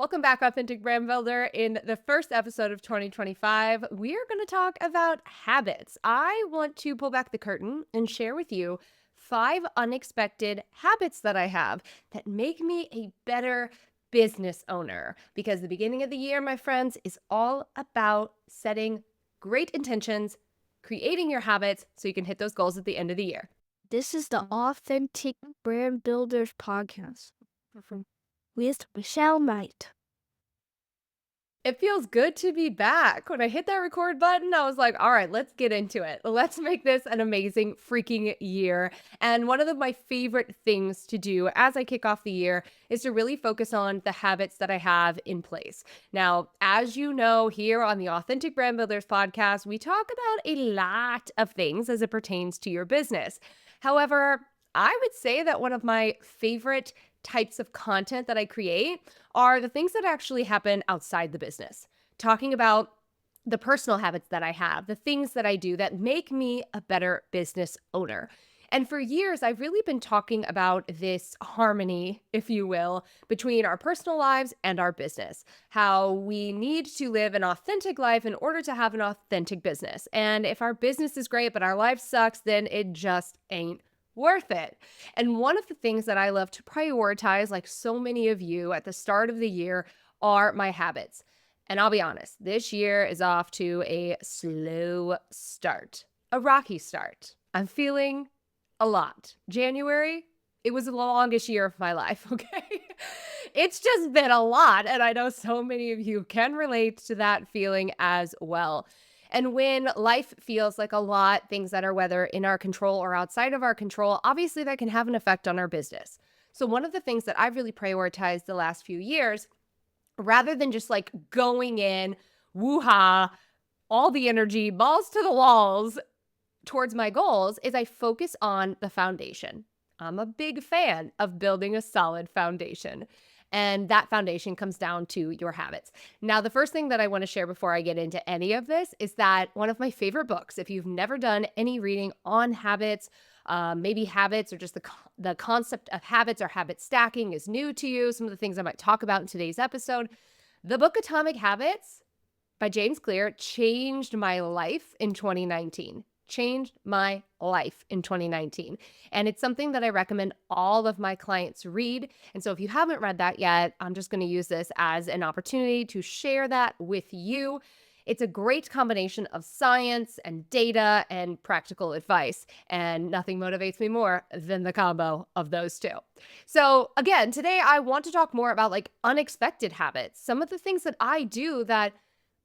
Welcome back, Authentic Brand Builder. In the first episode of 2025, we are going to talk about habits. I want to pull back the curtain and share with you 5 unexpected habits that I have that make me a better business owner. Because the beginning of the year, my friends, is all about setting great intentions, creating your habits so you can hit those goals at the end of the year. This is the Authentic Brand Builders podcast with Michelle Knight. It feels good to be back. When I hit that record button, I was like, all right, let's get into it. Let's make this an amazing freaking year. And one of my favorite things to do as I kick off the year is to really focus on the habits that I have in place. Now, as you know, here on the Authentic Brand Builders podcast, we talk about a lot of things as it pertains to your business. However, I would say that one of my favorite types of content that I create are the things that actually happen outside the business. Talking about the personal habits that I have, the things that I do that make me a better business owner. And for years, I've really been talking about this harmony, if you will, between our personal lives and our business. How we need to live an authentic life in order to have an authentic business. And if our business is great, but our life sucks, then it just ain't worth it. And one of the things that I love to prioritize, like so many of you at the start of the year, are my habits. And I'll be honest, this year is off to a slow start, a rocky start. I'm feeling a lot. January, it was the longest year of my life, okay? It's just been a lot. And I know so many of you can relate to that feeling as well. And when life feels like a lot, things that are whether in our control or outside of our control, obviously that can have an effect on our business. So one of the things that I've really prioritized the last few years, rather than just like going in, woo-ha, all the energy, balls to the walls towards my goals, is I focus on the foundation. I'm a big fan of building a solid foundation. And that foundation comes down to your habits. Now, the first thing that I want to share before I get into any of this is that one of my favorite books, if you've never done any reading on habits, maybe habits or just the concept of habits or habit stacking is new to you, some of the things I might talk about in today's episode, the book Atomic Habits by James Clear changed my life in 2019. Changed my life in 2019. And it's something that I recommend all of my clients read. And so if you haven't read that yet, I'm just going to use this as an opportunity to share that with you. It's a great combination of science and data and practical advice. And nothing motivates me more than the combo of those two. So again, today I want to talk more about like unexpected habits, some of the things that I do that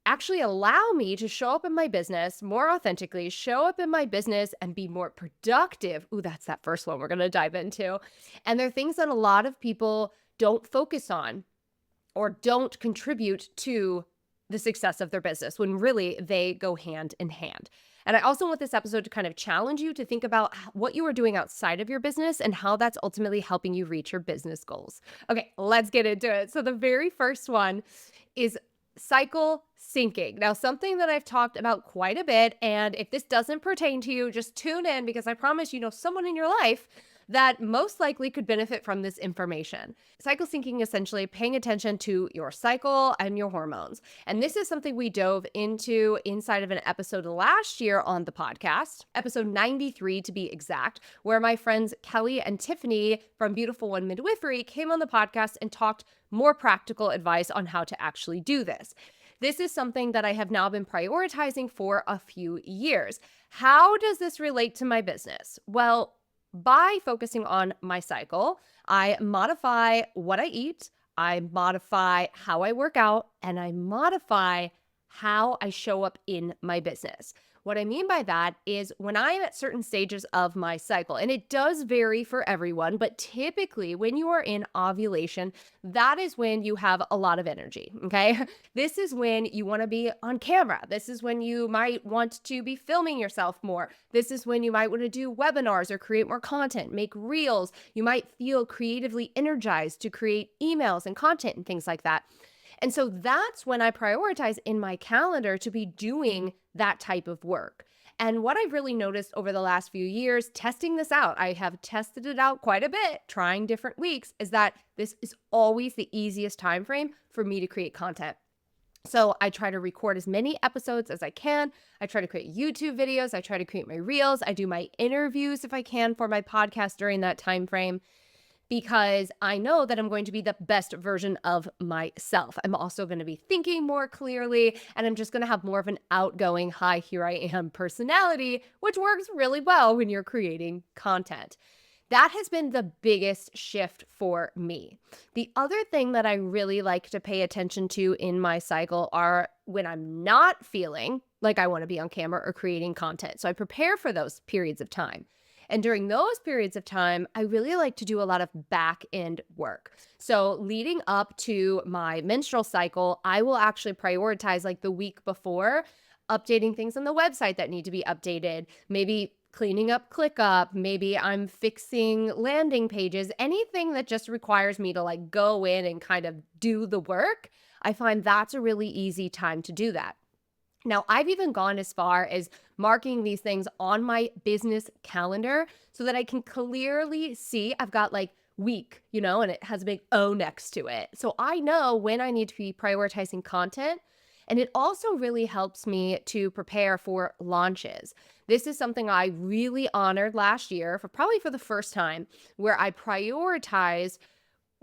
actually allow me to show up in my business more authentically, show up in my business and be more productive. Ooh, that's that first one we're going to dive into. And they're things that a lot of people don't focus on or don't contribute to the success of their business when really they go hand in hand. And I also want this episode to kind of challenge you to think about what you are doing outside of your business and how that's ultimately helping you reach your business goals. Okay, let's get into it. So the very first one is cycle syncing. Now, something that I've talked about quite a bit, and if this doesn't pertain to you, just tune in because I promise you know someone in your life that most likely could benefit from this information. Cycle syncing essentially paying attention to your cycle and your hormones. And this is something we dove into inside of an episode last year on the podcast, episode 93 to be exact, where my friends Kelly and Tiffany from Beautiful One Midwifery came on the podcast and talked more practical advice on how to actually do this. This is something that I have now been prioritizing for a few years. How does this relate to my business? Well, by focusing on my cycle, I modify what I eat, I modify how I work out, and I modify how I show up in my business. What I mean by that is when I'm at certain stages of my cycle, and it does vary for everyone, but typically when you are in ovulation, that is when you have a lot of energy, okay? This is when you want to be on camera. This is when you might want to be filming yourself more. This is when you might want to do webinars or create more content, make reels. You might feel creatively energized to create emails and content and things like that. And so that's when I prioritize in my calendar to be doing that type of work. And what I've really noticed over the last few years, testing this out, I have tested it out quite a bit, trying different weeks, is that this is always the easiest time frame for me to create content. So I try to record as many episodes as I can. I try to create YouTube videos. I try to create my reels. I do my interviews if I can for my podcast during that time frame, because I know that I'm going to be the best version of myself. I'm also going to be thinking more clearly, and I'm just going to have more of an outgoing, hi, here I am personality, which works really well when you're creating content. That has been the biggest shift for me. The other thing that I really like to pay attention to in my cycle are when I'm not feeling like I want to be on camera or creating content. So I prepare for those periods of time. And during those periods of time, I really like to do a lot of back end work. So leading up to my menstrual cycle, I will actually prioritize like the week before, updating things on the website that need to be updated, maybe cleaning up ClickUp, maybe I'm fixing landing pages, anything that just requires me to like go in and kind of do the work. I find that's a really easy time to do that. Now, I've even gone as far as marking these things on my business calendar so that I can clearly see I've got like week, and it has a big O next to it. So I know when I need to be prioritizing content. And it also really helps me to prepare for launches. This is something I really honored last year, probably for the first time, where I prioritize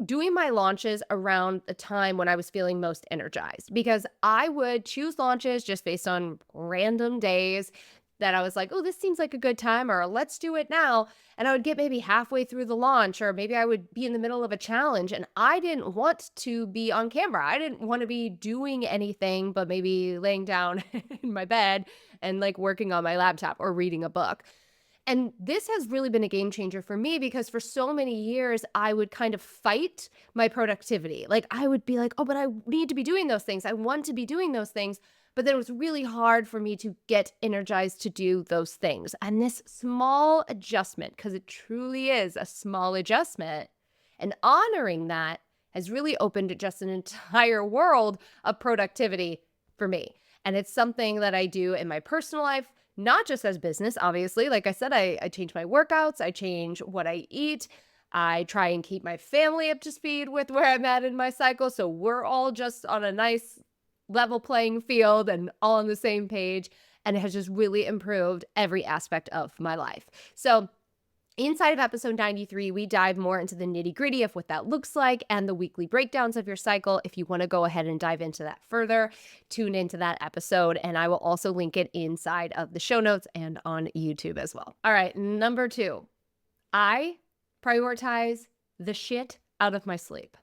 doing my launches around the time when I was feeling most energized, because I would choose launches just based on random days that I was like, oh, this seems like a good time, or let's do it now. And I would get maybe halfway through the launch, or maybe I would be in the middle of a challenge and I didn't want to be on camera. I didn't want to be doing anything but maybe laying down in my bed and like working on my laptop or reading a book. And this has really been a game changer for me, because for so many years, I would kind of fight my productivity. Like I would be like, oh, but I need to be doing those things. I want to be doing those things. But then it was really hard for me to get energized to do those things. And this small adjustment, because it truly is a small adjustment, and honoring that has really opened just an entire world of productivity for me. And it's something that I do in my personal life, not just as business, obviously. Like I said, I change my workouts, I change what I eat. I try and keep my family up to speed with where I'm at in my cycle. So we're all just on a nice level playing field and all on the same page. And it has just really improved every aspect of my life. So inside of episode 93, we dive more into the nitty gritty of what that looks like and the weekly breakdowns of your cycle. If you want to go ahead and dive into that further, tune into that episode. And I will also link it inside of the show notes and on YouTube as well. All right, number 2, I prioritize the shit out of my sleep.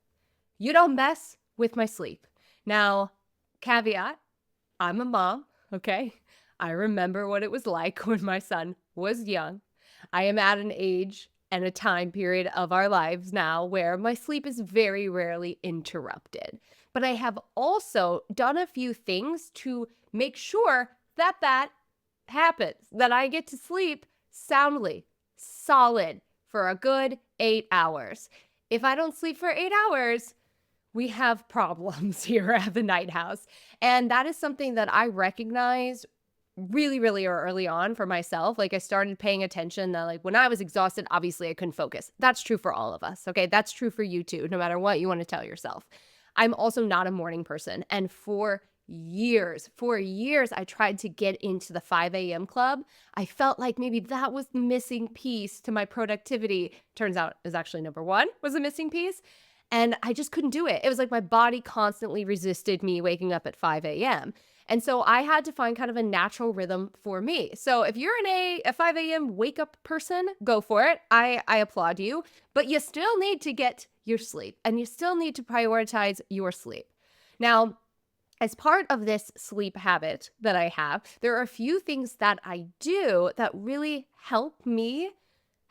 You don't mess with my sleep. Now, caveat, I'm a mom, okay? I remember what it was like when my son was young. I am at an age and a time period of our lives now where my sleep is very rarely interrupted. But I have also done a few things to make sure that that happens, that I get to sleep soundly, solid for a good 8 hours. If I don't sleep for 8 hours, we have problems here at the Night House. And that is something that I recognized really, really early on for myself. Like I started paying attention that like when I was exhausted, obviously I couldn't focus. That's true for all of us. Okay. That's true for you too, no matter what you want to tell yourself. I'm also not a morning person. And for years, I tried to get into the 5 a.m. club. I felt like maybe that was the missing piece to my productivity. Turns out it was actually number 1 was a missing piece. And I just couldn't do it. It was like my body constantly resisted me waking up at 5 a.m. And so I had to find kind of a natural rhythm for me. So if you're a 5 a.m. wake up person, go for it. I applaud you. But you still need to get your sleep, and you still need to prioritize your sleep. Now, as part of this sleep habit that I have, there are a few things that I do that really help me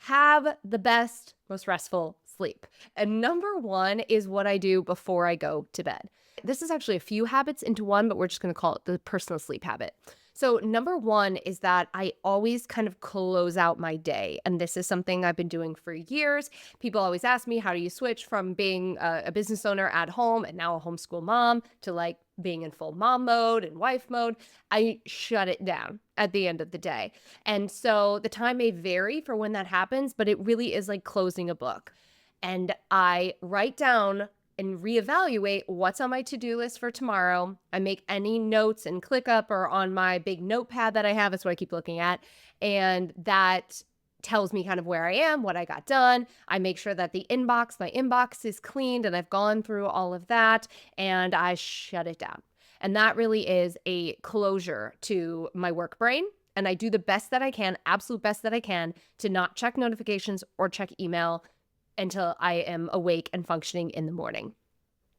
have the best, most restful sleep. And number 1 is what I do before I go to bed. This is actually a few habits into one, but we're just going to call it the personal sleep habit. So, number one is that I always kind of close out my day. And this is something I've been doing for years. People always ask me, how do you switch from being a business owner at home and now a homeschool mom to like being in full mom mode and wife mode? I shut it down at the end of the day. And so the time may vary for when that happens, but it really is like closing a book. And I write down and reevaluate what's on my to-do list for tomorrow. I make any notes and ClickUp or on my big notepad that I have. That's what I keep looking at. And that tells me kind of where I am, what I got done. I make sure that my inbox is cleaned and I've gone through all of that and I shut it down. And that really is a closure to my work brain. And I do the best that I can, absolute best that I can, to not check notifications or check email until I am awake and functioning in the morning.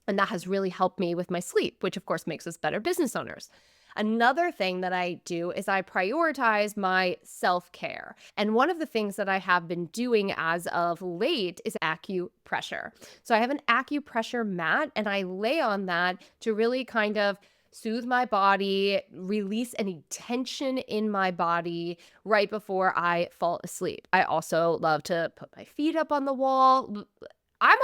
And that has really helped me with my sleep, which of course makes us better business owners. Another thing that I do is I prioritize my self-care. And one of the things that I have been doing as of late is acupressure. So I have an acupressure mat and I lay on that to really kind of soothe my body, release any tension in my body right before I fall asleep. I also love to put my feet up on the wall. I'm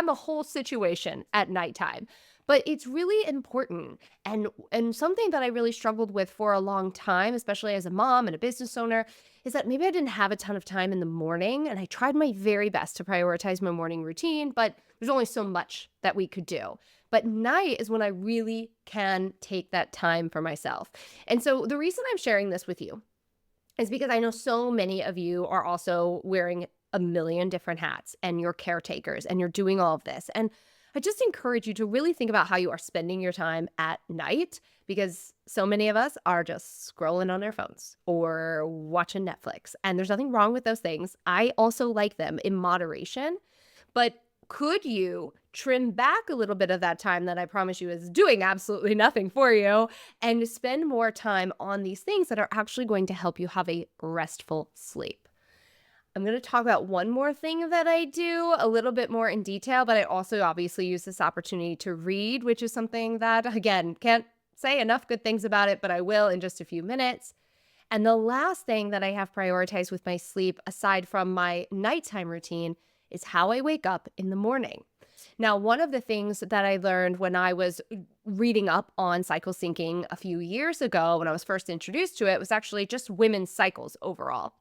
a whole situation at nighttime. But it's really important and something that I really struggled with for a long time, especially as a mom and a business owner, is that maybe I didn't have a ton of time in the morning and I tried my very best to prioritize my morning routine, but there's only so much that we could do. But night is when I really can take that time for myself. And so the reason I'm sharing this with you is because I know so many of you are also wearing a million different hats and you're caretakers and you're doing all of this. And I just encourage you to really think about how you are spending your time at night because so many of us are just scrolling on our phones or watching Netflix. And there's nothing wrong with those things. I also like them in moderation. But could you trim back a little bit of that time that I promise you is doing absolutely nothing for you and spend more time on these things that are actually going to help you have a restful sleep? I'm going to talk about one more thing that I do a little bit more in detail, but I also obviously use this opportunity to read, which is something that, again, can't say enough good things about it, but I will in just a few minutes. And the last thing that I have prioritized with my sleep, aside from my nighttime routine, is how I wake up in the morning. Now, one of the things that I learned when I was reading up on cycle syncing a few years ago, when I was first introduced to it, was actually just women's cycles overall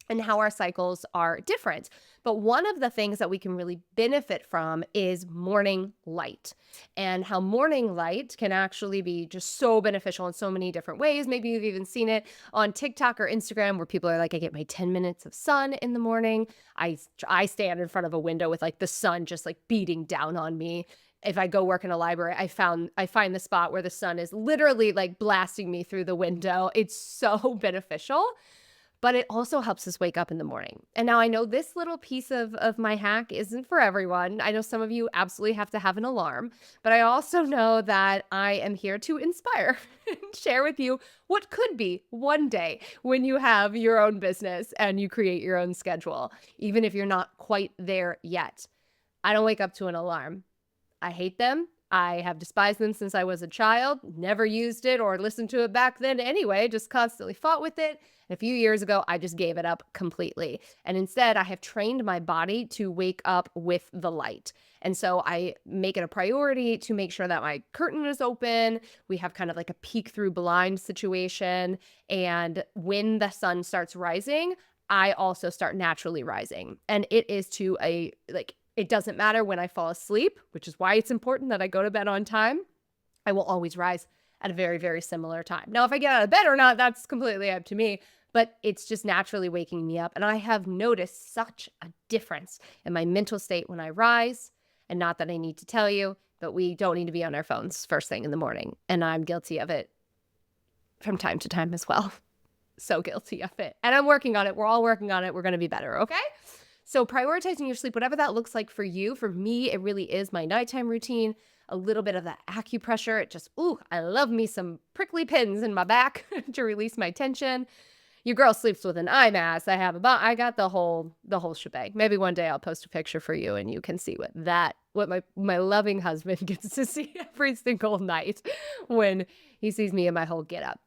and how our cycles are different. But one of the things that we can really benefit from is morning light and how morning light can actually be just so beneficial in so many different ways. Maybe you've even seen it on TikTok or Instagram where people are like, I get my 10 minutes of sun in the morning. I stand in front of a window with like the sun just like beating down on me. If I go work in a library, I find the spot where the sun is literally like blasting me through the window. It's so beneficial. But it also helps us wake up in the morning. And now I know this little piece of my hack isn't for everyone. I know some of you absolutely have to have an alarm, but I also know that I am here to inspire and share with you what could be one day when you have your own business and you create your own schedule, even if you're not quite there yet. I don't wake up to an alarm. I hate them. I have despised them since I was a child, never used it or listened to it back then anyway, just constantly fought with it. And a few years ago, I just gave it up completely. And instead, I have trained my body to wake up with the light. And so I make it a priority to make sure that my curtain is open. We have kind of like a peek through blind situation. And when the sun starts rising, I also start naturally rising. And it is to it doesn't matter when I fall asleep, which is why it's important that I go to bed on time. I will always rise at a very, very similar time. Now, if I get out of bed or not, that's completely up to me, but it's just naturally waking me up. And I have noticed such a difference in my mental state when I rise. And not that I need to tell you, but we don't need to be on our phones first thing in the morning. And I'm guilty of it from time to time as well. So guilty of it. And I'm working on it. We're all working on it. We're going to be better, okay? So prioritizing your sleep, whatever that looks like for you, for me, it really is my nighttime routine, a little bit of that acupressure. It just, I love me some prickly pins in my back to release my tension. Your girl sleeps with an eye mask. I got the whole shebang. Maybe one day I'll post a picture for you and you can see what my loving husband gets to see every single night when he sees me in my whole get up.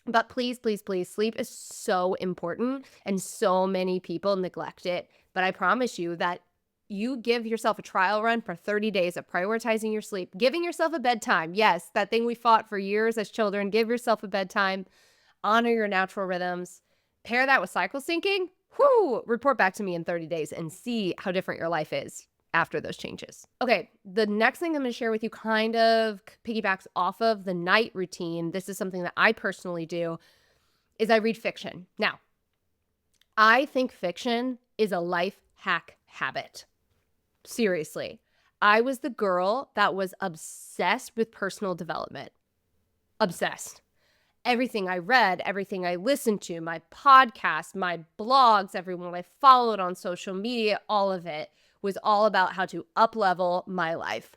But please, please, please, sleep is so important and so many people neglect it. But I promise you that you give yourself a trial run for 30 days of prioritizing your sleep, giving yourself a bedtime. Yes, that thing we fought for years as children. Give yourself a bedtime, honor your natural rhythms, pair that with cycle syncing. Whoo, report back to me in 30 days and see how different your life is after those changes. Okay, the next thing I'm going to share with you kind of piggybacks off of the night routine. This is something that I personally do is I read fiction. Now, I think fiction is a life hack habit. Seriously. I was the girl that was obsessed with personal development. Obsessed. Everything I read, everything I listened to, my podcasts, my blogs, everyone I followed on social media, all of it was all about how to up-level my life,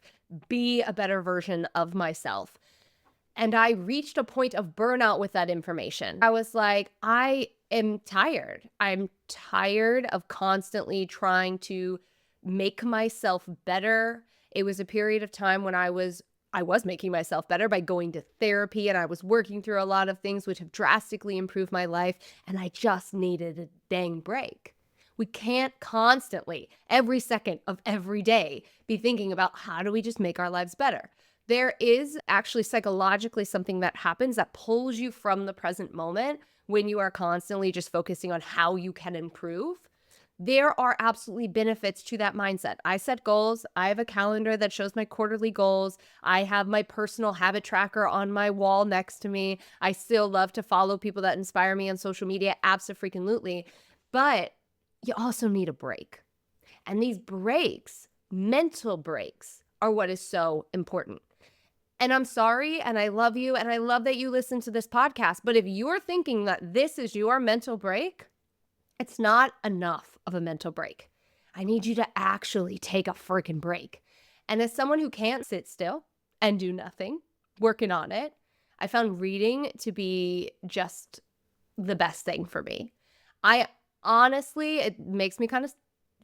be a better version of myself. And I reached a point of burnout with that information. I was like, I am tired. I'm tired of constantly trying to make myself better. It was a period of time when I was making myself better by going to therapy, and I was working through a lot of things which have drastically improved my life, and I just needed a dang break. We can't constantly, every second of every day, be thinking about how do we just make our lives better. There is actually psychologically something that happens that pulls you from the present moment when you are constantly just focusing on how you can improve. There are absolutely benefits to that mindset. I set goals. I have a calendar that shows my quarterly goals. I have my personal habit tracker on my wall next to me. I still love to follow people that inspire me on social media, abso-freaking-lutely. But you also need a break. And these breaks, mental breaks, are what is so important. And I'm sorry, and I love you, and I love that you listen to this podcast. But if you're thinking that this is your mental break, it's not enough of a mental break. I need you to actually take a freaking break. And as someone who can't sit still and do nothing, working on it, I found reading to be just the best thing for me. I honestly, it makes me kind of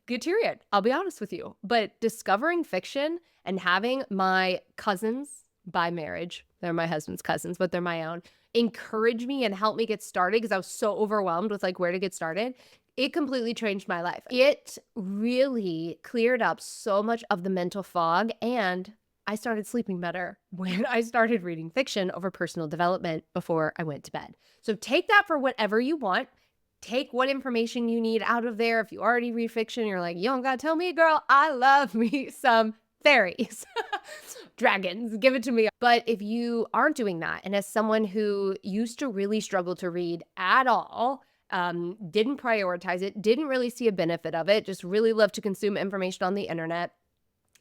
get teary-eyed, I'll be honest with you. But discovering fiction and having my cousins by marriage, they're my husband's cousins, but they're my own, encourage me and help me get started because I was so overwhelmed with like where to get started. It completely changed my life. It really cleared up so much of the mental fog, and I started sleeping better when I started reading fiction over personal development before I went to bed. So take that for whatever you want. Take what information you need out of there. If you already read fiction, you're like, you don't gotta tell me, girl, I love me some fairies, dragons, give it to me. But if you aren't doing that, and as someone who used to really struggle to read at all, didn't prioritize it, didn't really see a benefit of it, just really loved to consume information on the internet,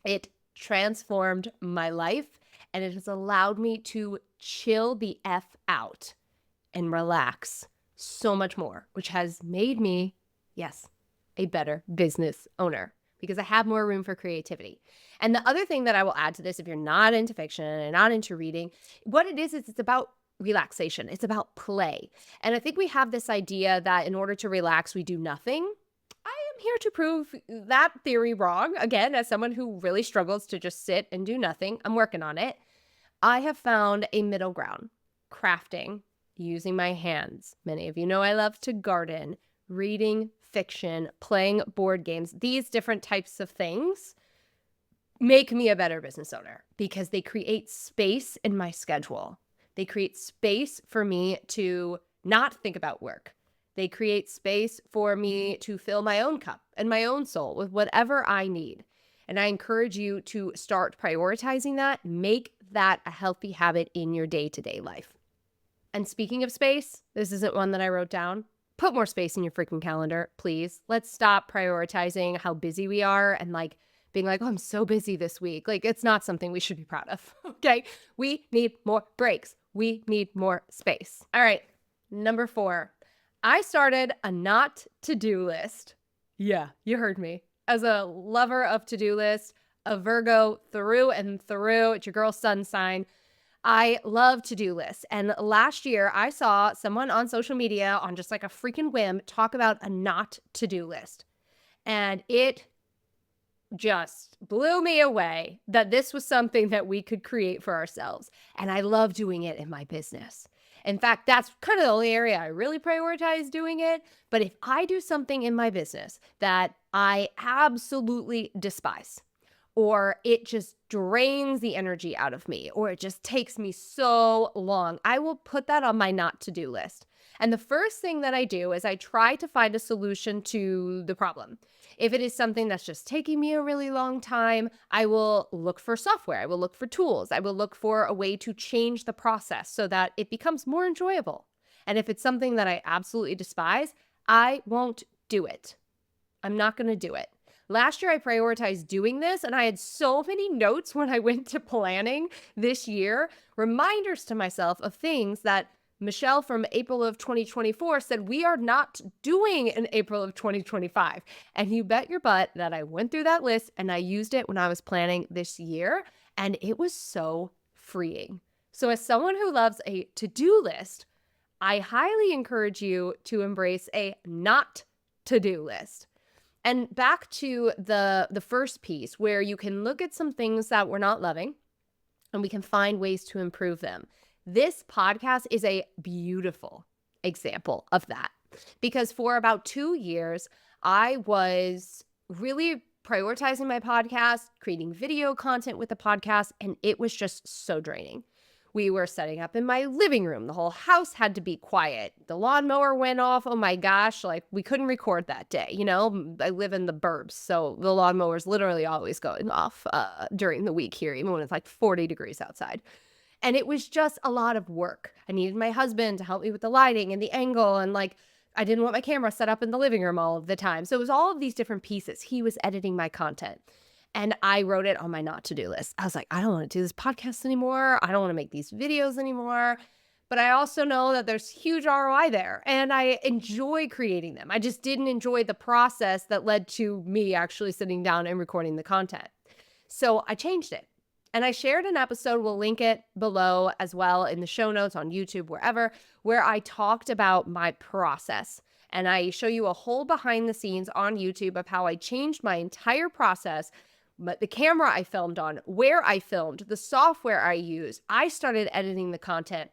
it transformed my life, and it has allowed me to chill the F out and relax so much more, which has made me, yes, a better business owner because I have more room for creativity. And the other thing that I will add to this, if you're not into fiction and not into reading, what it is it's about relaxation. It's about play. And I think we have this idea that in order to relax, we do nothing. I am here to prove that theory wrong. Again, as someone who really struggles to just sit and do nothing, I'm working on it. I have found a middle ground, crafting, using my hands. Many of you know I love to garden, reading fiction, playing board games. These different types of things make me a better business owner because they create space in my schedule. They create space for me to not think about work. They create space for me to fill my own cup and my own soul with whatever I need. And I encourage you to start prioritizing that. Make that a healthy habit in your day-to-day life. And speaking of space, this isn't one that I wrote down. Put more space in your freaking calendar, please. Let's stop prioritizing how busy we are and like being like, oh, I'm so busy this week. Like, it's not something we should be proud of, okay? We need more breaks. We need more space. All right, number 4. I started a not to-do list. Yeah, you heard me. As a lover of to-do lists, a Virgo through and through, it's your girl's sun sign. I love to-do lists. And last year I saw someone on social media on just like a freaking whim talk about a not to-do list. And it just blew me away that this was something that we could create for ourselves. And I love doing it in my business. In fact, that's kind of the only area I really prioritize doing it. But if I do something in my business that I absolutely despise, or it just drains the energy out of me, or it just takes me so long, I will put that on my not to do list. And the first thing that I do is I try to find a solution to the problem. If it is something that's just taking me a really long time, I will look for software. I will look for tools. I will look for a way to change the process so that it becomes more enjoyable. And if it's something that I absolutely despise, I won't do it. I'm not going to do it. Last year, I prioritized doing this, and I had so many notes when I went to planning this year, reminders to myself of things that Michelle from April of 2024 said we are not doing in April of 2025. And you bet your butt that I went through that list and I used it when I was planning this year, and it was so freeing. So as someone who loves a to-do list, I highly encourage you to embrace a not to-do list. And back to the first piece where you can look at some things that we're not loving and we can find ways to improve them. This podcast is a beautiful example of that because for about 2 years, I was really prioritizing my podcast, creating video content with the podcast, and it was just so draining. We were setting up in my living room. The whole house had to be quiet. The lawnmower went off. Oh my gosh, like we couldn't record that day. You know, I live in the burbs, so the lawnmower's literally always going off during the week here, even when it's like 40 degrees outside. And it was just a lot of work. I needed my husband to help me with the lighting and the angle. And like, I didn't want my camera set up in the living room all of the time. So it was all of these different pieces. He was editing my content. And I wrote it on my not to-do list. I was like, I don't want to do this podcast anymore. I don't want to make these videos anymore. But I also know that there's huge ROI there and I enjoy creating them. I just didn't enjoy the process that led to me actually sitting down and recording the content. So I changed it. And I shared an episode, we'll link it below as well in the show notes on YouTube, wherever, where I talked about my process. And I show you a whole behind the scenes on YouTube of how I changed my entire process. But the camera I filmed on, where I filmed, the software I used, I started editing the content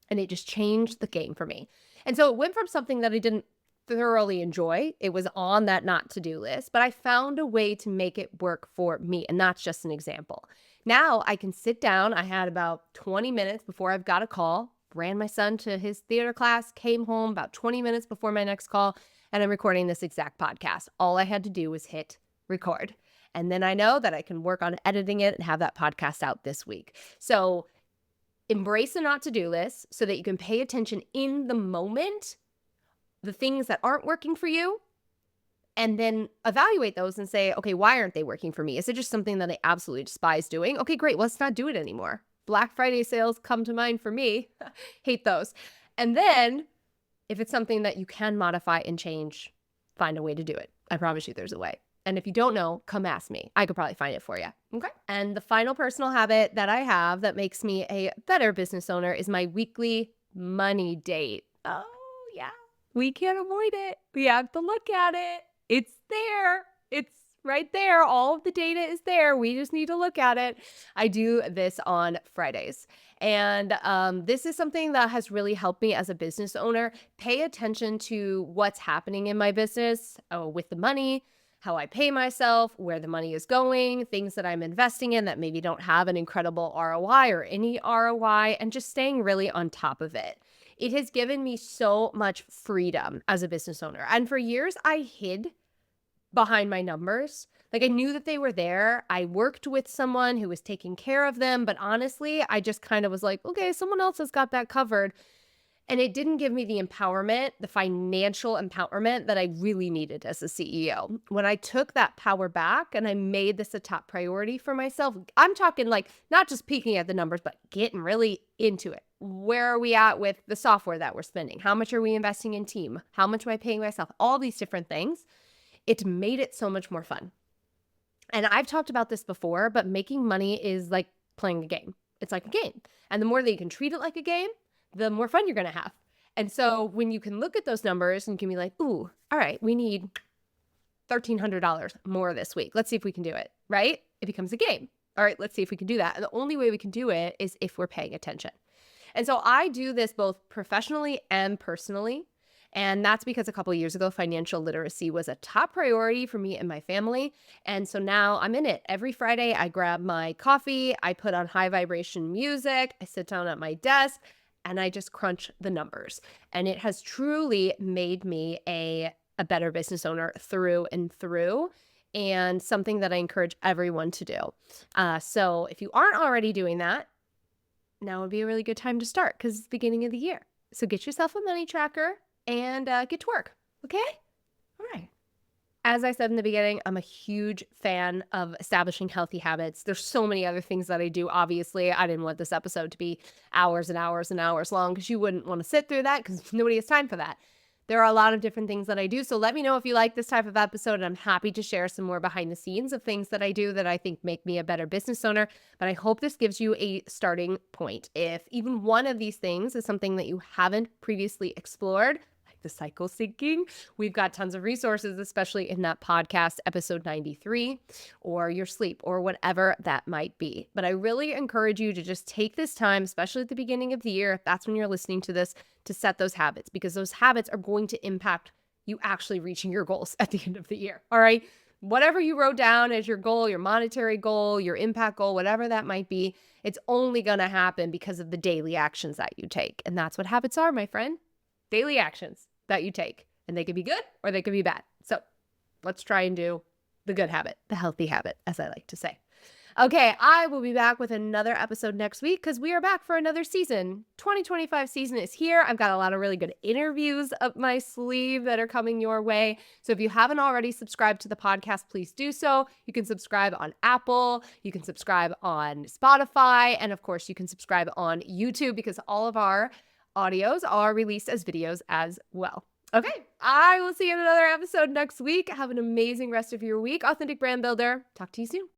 and it just changed the game for me. And so it went from something that I didn't thoroughly enjoy. It was on that not to do list, but I found a way to make it work for me. And that's just an example. Now I can sit down. I had about 20 minutes before I've got a call, ran my son to his theater class, came home about 20 minutes before my next call, and I'm recording this exact podcast. All I had to do was hit record. And then I know that I can work on editing it and have that podcast out this week. So embrace the not to-do list so that you can pay attention in the moment, the things that aren't working for you, and then evaluate those and say, okay, why aren't they working for me? Is it just something that I absolutely despise doing? Okay, great. Well, let's not do it anymore. Black Friday sales come to mind for me. Hate those. And then if it's something that you can modify and change, find a way to do it. I promise you there's a way. And if you don't know, come ask me. I could probably find it for you. Okay. And the final personal habit that I have that makes me a better business owner is my weekly money date. Oh, yeah. We can't avoid it. We have to look at it. It's there. It's right there. All of the data is there. We just need to look at it. I do this on Fridays. And this is something that has really helped me as a business owner pay attention to what's happening in my business with the money, how I pay myself, where the money is going, things that I'm investing in that maybe don't have an incredible ROI or any ROI, and just staying really on top of it. It has given me so much freedom as a business owner. And for years, I hid behind my numbers. Like I knew that they were there. I worked with someone who was taking care of them. But honestly, I just kind of was like, okay, someone else has got that covered. And it didn't give me the empowerment, the financial empowerment that I really needed as a CEO. When I took that power back and I made this a top priority for myself, I'm talking like not just peeking at the numbers, but getting really into it. Where are we at with the software that we're spending? How much are we investing in team? How much am I paying myself? All these different things. It made it so much more fun. And I've talked about this before, but making money is like playing a game. It's like a game. And the more that you can treat it like a game, the more fun you're going to have. And so when you can look at those numbers and you can be like, ooh, all right, we need $1,300 more this week. Let's see if we can do it, right? It becomes a game. All right, let's see if we can do that. And the only way we can do it is if we're paying attention. And so I do this both professionally and personally. And that's because a couple of years ago, financial literacy was a top priority for me and my family. And so now I'm in it. Every Friday, I grab my coffee, I put on high vibration music, I sit down at my desk, and I just crunch the numbers. And it has truly made me a better business owner through and through, and something that I encourage everyone to do. So if you aren't already doing that, now would be a really good time to start because it's the beginning of the year. So get yourself a money tracker and get to work. Okay? All right. As I said in the beginning, I'm a huge fan of establishing healthy habits. There's so many other things that I do. Obviously, I didn't want this episode to be hours and hours and hours long because you wouldn't want to sit through that because nobody has time for that. There are a lot of different things that I do. So let me know if you like this type of episode. And I'm happy to share some more behind the scenes of things that I do that I think make me a better business owner. But I hope this gives you a starting point. If even one of these things is something that you haven't previously explored, like the cycle syncing, we've got tons of resources, especially in that podcast, episode 93, or your sleep, or whatever that might be. But I really encourage you to just take this time, especially at the beginning of the year, if that's when you're listening to this, to set those habits, because those habits are going to impact you actually reaching your goals at the end of the year. All right. Whatever you wrote down as your goal, your monetary goal, your impact goal, whatever that might be, it's only going to happen because of the daily actions that you take. And that's what habits are, my friend. Daily actions that you take. And they could be good or they could be bad. So let's try and do the good habit, the healthy habit, as I like to say. Okay, I will be back with another episode next week because we are back for another season. 2025 season is here. I've got a lot of really good interviews up my sleeve that are coming your way. So if you haven't already subscribed to the podcast, please do so. You can subscribe on Apple, you can subscribe on Spotify, and of course, you can subscribe on YouTube because all of our audios are released as videos as well. Okay, I will see you in another episode next week. Have an amazing rest of your week. Authentic Brand Builder. Talk to you soon.